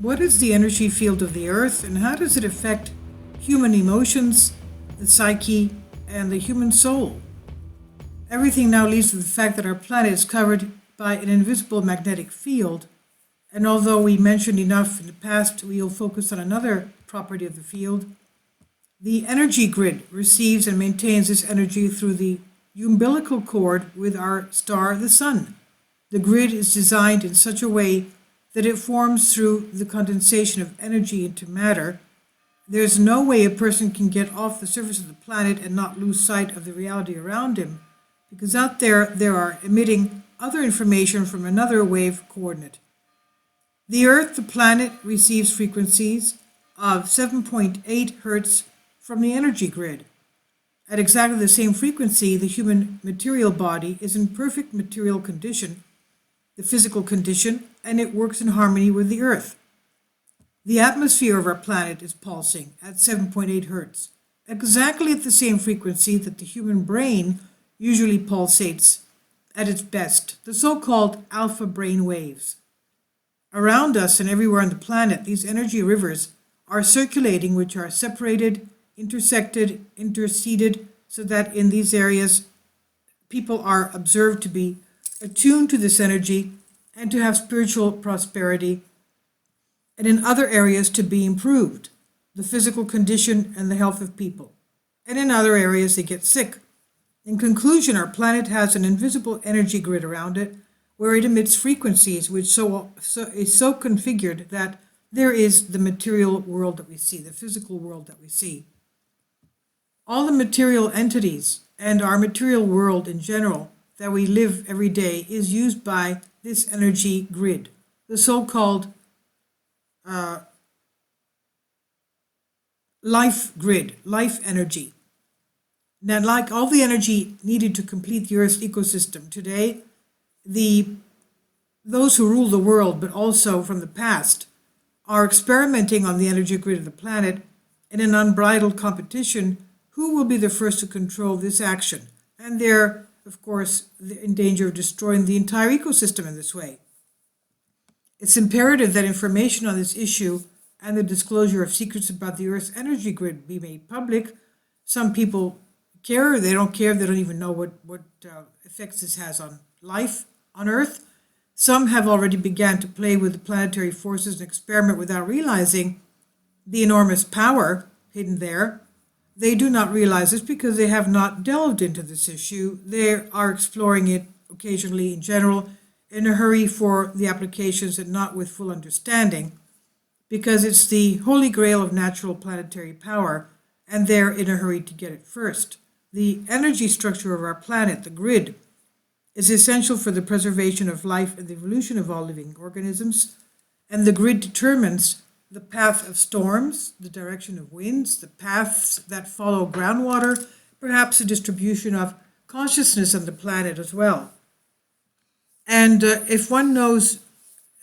What is the energy field of the Earth, and how does it affect human emotions, the psyche, and the human soul? Everything now leads to the fact that our planet is covered by an invisible magnetic field, and although we mentioned enough in the past, we'll focus on another property of the field. The energy grid receives and maintains this energy through the umbilical cord with our star, the Sun. The grid is designed in such a way that it forms through the condensation of energy into matter. There's no way a person can get off the surface of the planet and not lose sight of the reality around him, because out there are emitting other information from another wave coordinate. The Earth, the planet, receives frequencies of 7.8 hertz from the energy grid. At exactly the same frequency, the human material body is in perfect material condition, the physical condition, and it works in harmony with the Earth. The atmosphere of our planet is pulsing at 7.8 hertz, exactly at the same frequency that the human brain usually pulsates at its best, the so-called alpha brain waves. Around us and everywhere on the planet, these energy rivers are circulating, which are separated, intersected, interceded, so that in these areas people are observed to be attuned to this energy and to have spiritual prosperity, and in other areas to be improved, the physical condition and the health of people. And in other areas they get sick. In conclusion, our planet has an invisible energy grid around it where it emits frequencies which is so configured that there is the material world that we see, the physical world that we see. All the material entities and our material world in general that we live every day is used by this energy grid, the so-called life grid, life energy. Now, like all the energy needed to complete the Earth's ecosystem today, those who rule the world, but also from the past, are experimenting on the energy grid of the planet in an unbridled competition. Who will be the first to control this action? And they're, of course, in danger of destroying the entire ecosystem in this way. It's imperative that information on this issue and the disclosure of secrets about the Earth's energy grid be made public. Some people care, they don't care, they don't even know what effects this has on life on Earth. Some have already begun to play with the planetary forces and experiment without realizing the enormous power hidden there. They do not realize this because they have not delved into this issue. They are exploring it occasionally in general, in a hurry for the applications and not with full understanding, because it's the holy grail of natural planetary power, and they're in a hurry to get it first. The energy structure of our planet, the grid, is essential for the preservation of life and the evolution of all living organisms, and the grid determines the path of storms, the direction of winds, the paths that follow groundwater, perhaps the distribution of consciousness on the planet as well. And if one knows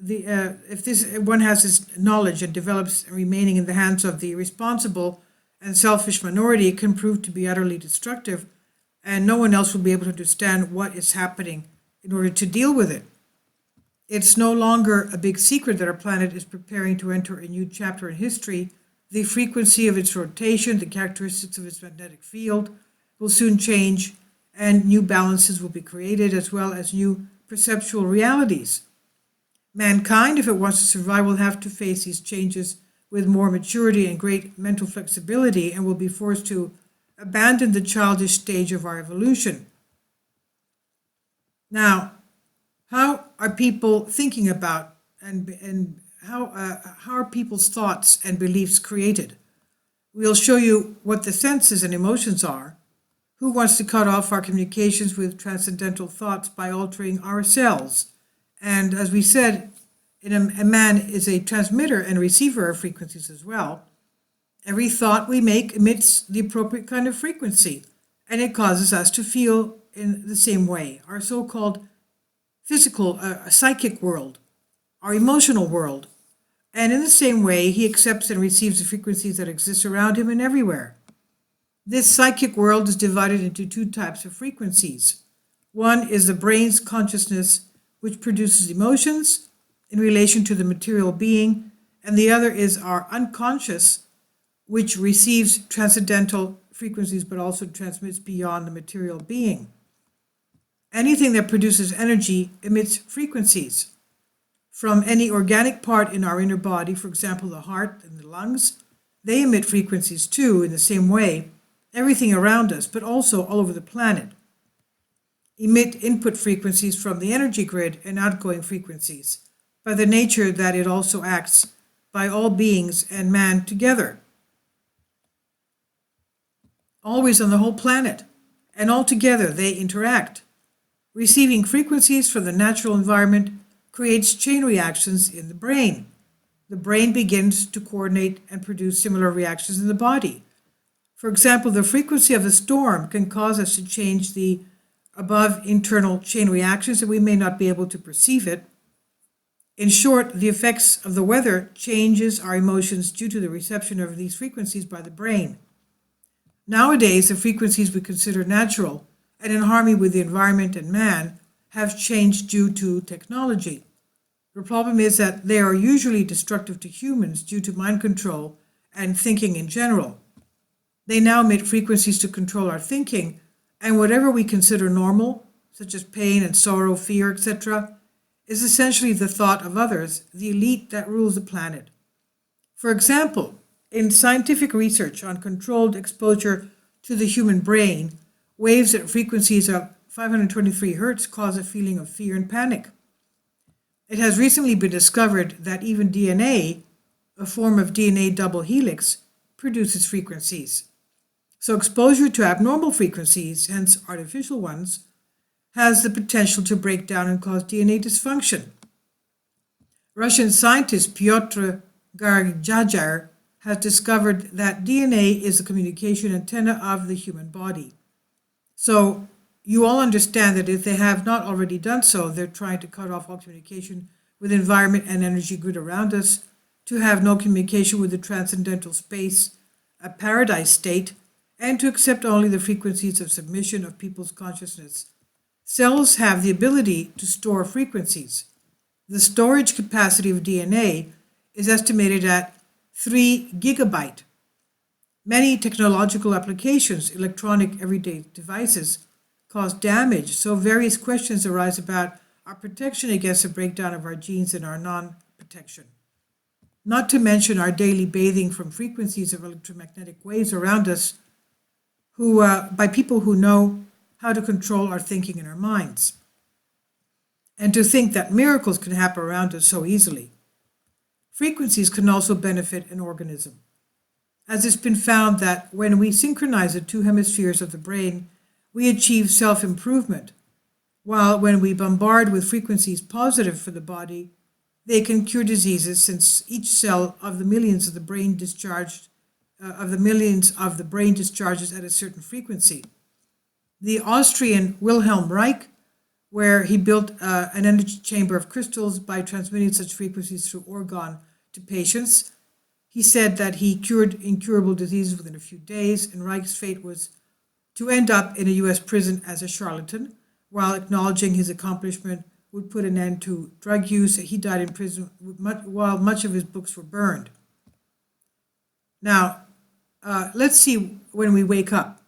one has this knowledge and develops remaining in the hands of the irresponsible and selfish minority, it can prove to be utterly destructive, and no one else will be able to understand what is happening in order to deal with it. It's no longer a big secret that our planet is preparing to enter a new chapter in history. The frequency of its rotation, the characteristics of its magnetic field will soon change, and new balances will be created, as well as new perceptual realities. Mankind, if it wants to survive, will have to face these changes with more maturity and great mental flexibility, and will be forced to abandon the childish stage of our evolution. Now, how are people thinking about and how are people's thoughts and beliefs created? We'll show you what the senses and emotions are. Who wants to cut off our communications with transcendental thoughts by altering our cells? And as we said, a man is a transmitter and receiver of frequencies as well. Every thought we make emits the appropriate kind of frequency, and it causes us to feel in the same way. Our so-called physical, psychic world, our emotional world. And in the same way, he accepts and receives the frequencies that exist around him and everywhere. This psychic world is divided into two types of frequencies. One is the brain's consciousness, which produces emotions in relation to the material being, and the other is our unconscious, which receives transcendental frequencies but also transmits beyond the material being. Anything that produces energy emits frequencies. From any organic part in our inner body, for example, the heart and the lungs, they emit frequencies too in the same way. Everything around us, but also all over the planet, emit input frequencies from the energy grid and outgoing frequencies, by the nature that it also acts by all beings and man together. Always on the whole planet, and all together they interact. Receiving frequencies from the natural environment creates chain reactions in the brain. The brain begins to coordinate and produce similar reactions in the body. For example, the frequency of a storm can cause us to change the above internal chain reactions, and we may not be able to perceive it. In short, the effects of the weather changes our emotions due to the reception of these frequencies by the brain. Nowadays, the frequencies we consider natural and in harmony with the environment and man have changed due to technology. The problem is that they are usually destructive to humans due to mind control and thinking in general. They now emit frequencies to control our thinking, and whatever we consider normal, such as pain and sorrow, fear, etc., is essentially the thought of others, the elite that rules the planet. For example, in scientific research on controlled exposure to the human brain, waves at frequencies of 523 Hertz cause a feeling of fear and panic. It has recently been discovered that even DNA, a form of DNA double helix, produces frequencies. So exposure to abnormal frequencies, hence artificial ones, has the potential to break down and cause DNA dysfunction. Russian scientist Pyotr Garjajar has discovered that DNA is the communication antenna of the human body. So you all understand that if they have not already done so, they're trying to cut off all communication with the environment and energy grid around us, to have no communication with the transcendental space, a paradise state, and to accept only the frequencies of submission of people's consciousness. Cells have the ability to store frequencies. The storage capacity of DNA is estimated at 3 gigabyte. Many technological applications, electronic everyday devices, cause damage, so various questions arise about our protection against the breakdown of our genes and our non-protection. Not to mention our daily bathing from frequencies of electromagnetic waves around us, by people who know how to control our thinking and our minds. And to think that miracles can happen around us so easily. Frequencies can also benefit an organism, as it's been found that when we synchronize the two hemispheres of the brain, we achieve self-improvement, while when we bombard with frequencies positive for the body, they can cure diseases, since each cell of the millions of the brain discharges at a certain frequency. The Austrian Wilhelm Reich, where he built an energy chamber of crystals by transmitting such frequencies through orgone to patients, he said that he cured incurable diseases within a few days, and Reich's fate was to end up in a U.S. prison as a charlatan, while acknowledging his accomplishment would put an end to drug use. He died in prison while much of his books were burned. Now, let's see when we wake up.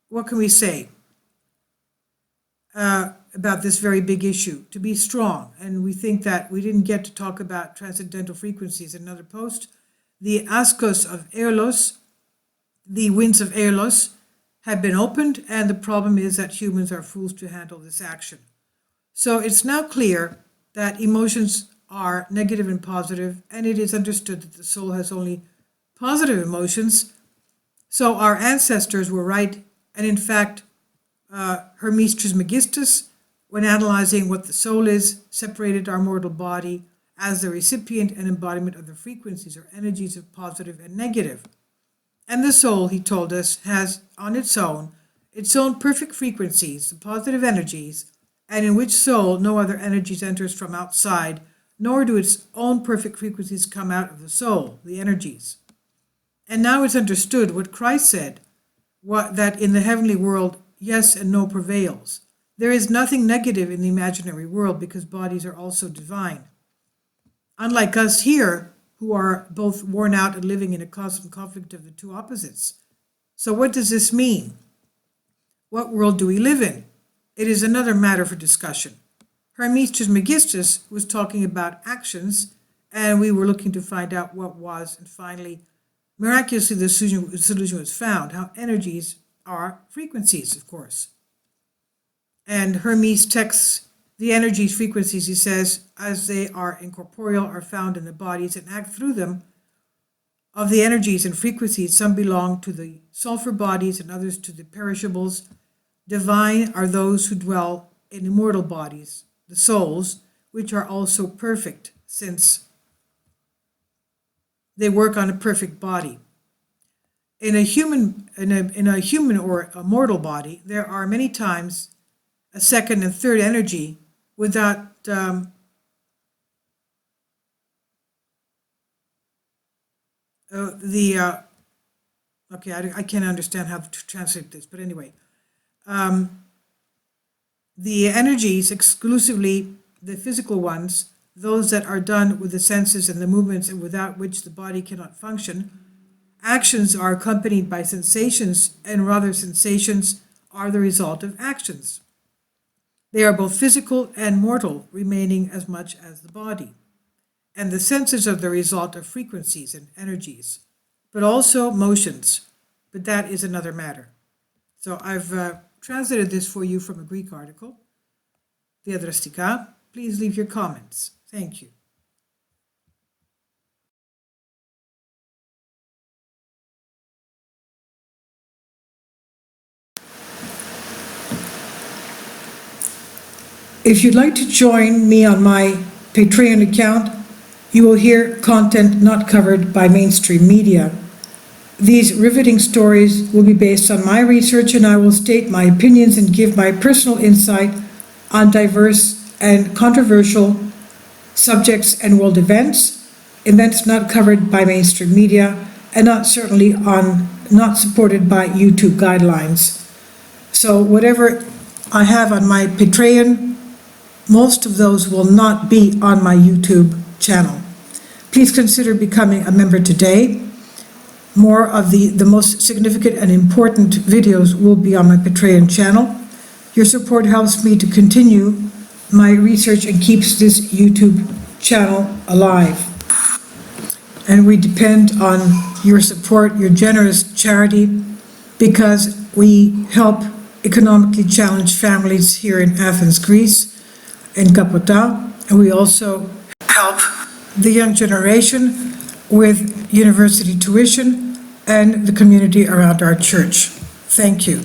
What can we say about this very big issue? To be strong. And we think that we didn't get to talk about transcendental frequencies in another post. The Ascos of Aeolos, the winds of Aeolos, have been opened, and the problem is that humans are fools to handle this action. So it's now clear that emotions are negative and positive, and it is understood that the soul has only positive emotions. So our ancestors were right, and in fact, Hermes Trismegistus, when analyzing what the soul is, separated our mortal body as the recipient and embodiment of the frequencies or energies of positive and negative. And the soul, he told us, has on its own perfect frequencies, the positive energies, and in which soul no other energies enters from outside, nor do its own perfect frequencies come out of the soul, the energies. And now it's understood what Christ said, that in the heavenly world, yes and no prevails. There is nothing negative in the imaginary world because bodies are also divine. Unlike us here, who are both worn out and living in a constant conflict of the two opposites. So what does this mean? What world do we live in? It is another matter for discussion. Hermes Trismegistus was talking about actions, and we were looking to find out what was, and finally, miraculously, the solution was found, how energies are frequencies, of course. And Hermes texts the energies, frequencies, he says, as they are incorporeal, are found in the bodies and act through them. Of the energies and frequencies, some belong to the sulfur bodies and others to the perishables. Divine are those who dwell in immortal bodies, the souls, which are also perfect, since they work on a perfect body. In a human or a mortal body, there are many times a second and third energy without I can't understand how to translate this, but anyway, the energies, exclusively the physical ones, those that are done with the senses and the movements and without which the body cannot function. Actions are accompanied by sensations, and rather sensations are the result of actions. They are both physical and mortal, remaining as much as the body. And the senses are the result of frequencies and energies, but also motions. But that is another matter. So I've translated this for you from a Greek article, Diadrastika. Please leave your comments. Thank you. If you'd like to join me on my Patreon account, you will hear content not covered by mainstream media. These riveting stories will be based on my research, and I will state my opinions and give my personal insight on diverse and controversial subjects and world events not covered by mainstream media, and not supported by YouTube guidelines. So whatever I have on my Patreon, most of those will not be on my YouTube channel. Please consider becoming a member today. More of the most significant and important videos will be on my Patreon channel. Your support helps me to continue my research and keeps this YouTube channel alive. And we depend on your support, your generous charity, because we help economically challenged families here in Athens, Greece, in Kapota, and we also help the young generation with university tuition and the community around our church. Thank you.